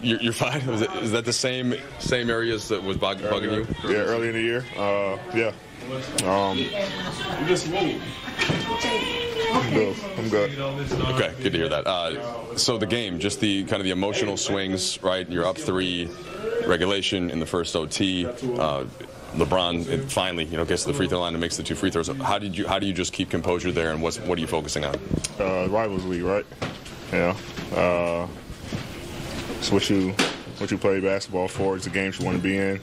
You're fine. Is that the same areas that was bugging you? Yeah, early in the year. Yeah. I'm good. Okay, good to hear that. So the game, just the kind of the emotional swings, right? You're up 3, regulation in the first OT. LeBron finally, gets to the free throw line and makes the 2 free throws. How do you just keep composure there, and what are you focusing on? Rivals league, right? Yeah. It's what you play basketball for. It's the games you want to be in.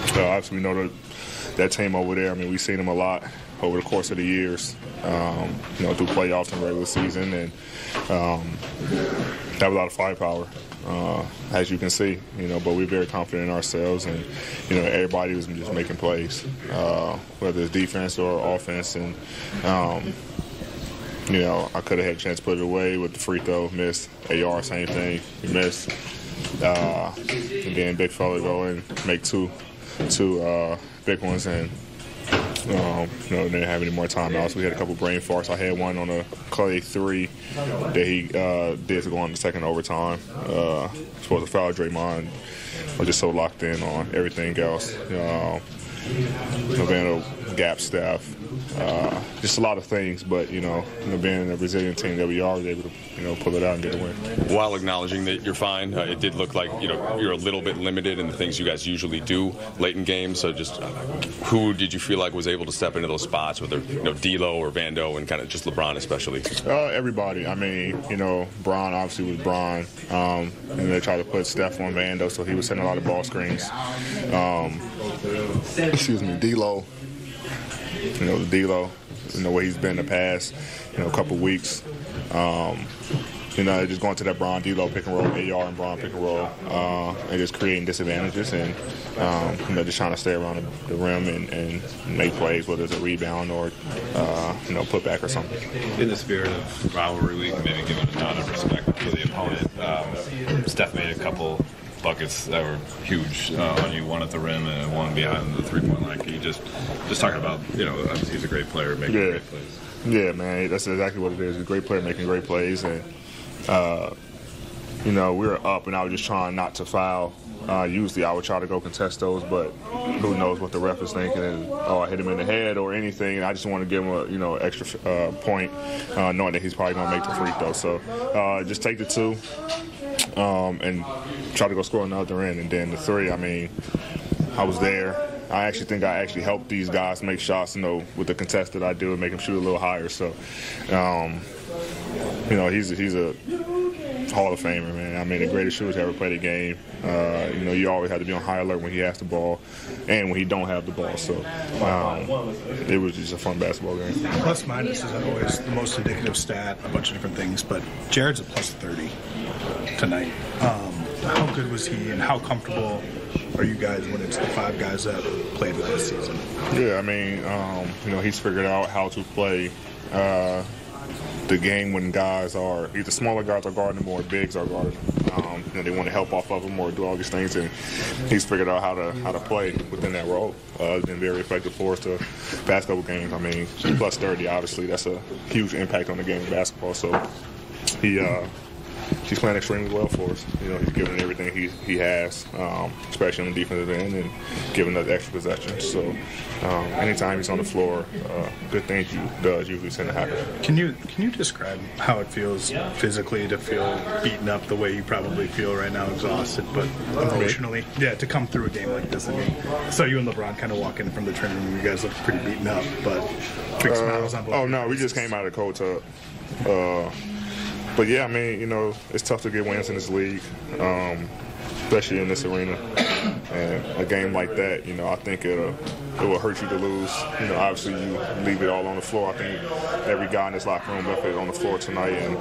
Obviously, we know that team over there. I mean, we've seen them a lot over the course of the years. Through playoffs and regular season, and have a lot of firepower, as you can see. But we're very confident in ourselves, and everybody was just making plays, whether it's defense or offense, and I could have had a chance to put it away with the free throw, missed. AR, same thing, he missed, and then big fella go and make two big ones, and didn't have any more timeouts. We had a couple brain farts. I had one on a Clay 3 that he did to go on the second overtime. Supposed to foul Draymond. I was just so locked in on everything else. Being a gap staff, just a lot of things. But being a resilient team that we are, able to pull it out and get a win. While acknowledging that you're fine, it did look like you're a little bit limited in the things you guys usually do late in games. So just who did you feel like was able to step into those spots, whether D'Lo or Vando, and kind of just LeBron especially? Everybody. I mean, Bron obviously was Bron, and they tried to put Steph on Vando, so he was sending a lot of ball screens. D'Lo. D'Lo, where he's been in the past, couple weeks. Just going to that Bron D'Lo pick and roll, AR and Bron pick and roll, and just creating disadvantages, and just trying to stay around the rim and make plays, whether it's a rebound or put back or something. In the spirit of rivalry week, maybe giving a nod of respect to the opponent, Steph made a couple buckets that were huge on you, one at the rim and one behind the three-point line. Can you just talking about, obviously he's a great player making great plays. Yeah, man, that's exactly what it is. He's a great player making great plays, and we were up, and I was just trying not to foul. Usually I would try to go contest those, but who knows what the ref is thinking, and I hit him in the head or anything, and I just want to give him a extra point, knowing that he's probably going to make the free throw. So just take the 2 and try to go score on the other end, and then the 3, I mean, I was there. I actually think I helped these guys make shots, with the contest that I do, and make them shoot a little higher. So, he's a Hall of Famer, man. I mean, the greatest shooter to ever play the game. You always have to be on high alert when he has the ball and when he don't have the ball. So it was just a fun basketball game. Plus minus is always the most indicative stat, a bunch of different things, but Jared's a plus 30 tonight. How good was he, and how comfortable are you guys when it's the 5 guys that played last season? Yeah, I mean, he's figured out how to play the game when guys are either smaller guys are guarding him or bigs are guarding him. They want to help off of him or do all these things, and he's figured out how to play within that role. It's been very effective for us to past couple games. I mean, plus 30, obviously, that's a huge impact on the game of basketball. So he's playing extremely well for us. He's giving everything he has, especially on the defensive end, and giving us extra possessions. So anytime he's on the floor, good things does usually tend to happen. Can you describe how it feels physically to feel beaten up the way you probably feel right now, exhausted, but emotionally? Yeah, to come through a game like this. I mean, I saw you and LeBron kind of walk in from the training room. You guys look pretty beaten up, but big smiles on both. Oh, no, we just came out of the cold tub. But yeah, I mean, it's tough to get wins in this league, especially in this arena. And a game like that, I think it will hurt you to lose. Obviously you leave it all on the floor. I think every guy in this locker room left it on the floor tonight, and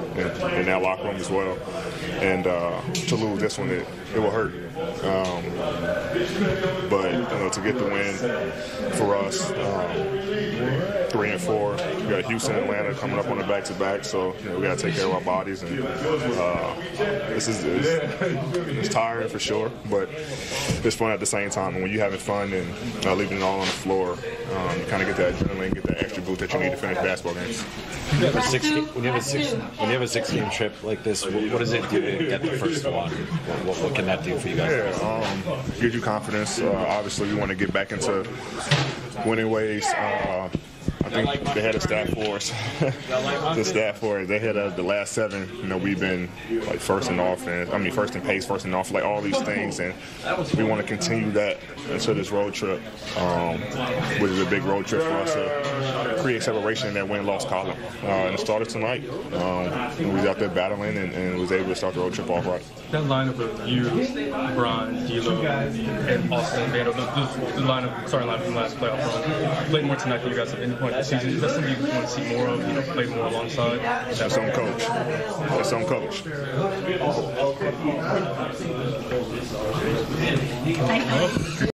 in that locker room as well. And to lose this one, it will hurt. But to get the win for us, 3 and 4. We got Houston, Atlanta coming up on the back-to-back, so we got to take care of our bodies. And it's tiring. tiring for sure, but it's fun at the same time. And when you're having fun and leaving it all on the floor, you kind of get that adrenaline, get that extra boost that you need to finish basketball games. When you have a 6-game trip like this, what does it do to get the first one? What can that do for you guys? Yeah, gives you confidence. Obviously, we want to get back into winning ways. I think they had a stat for us. They had the last 7. You know, we've been like first in offense. I mean, first in pace, first in offense, like all these things, and we want to continue that into this road trip, which is a big road trip for us to create separation in that win-loss column. And it started tonight. We was out there battling and was able to start the road trip off right. That lineup of you, Bron, D'Lo, and Austin, the starting lineup from the last playoff run, played more tonight than you guys have at any point in the season. Is that something you want to see more of? You know, play more alongside. That's on coach. That's on coach.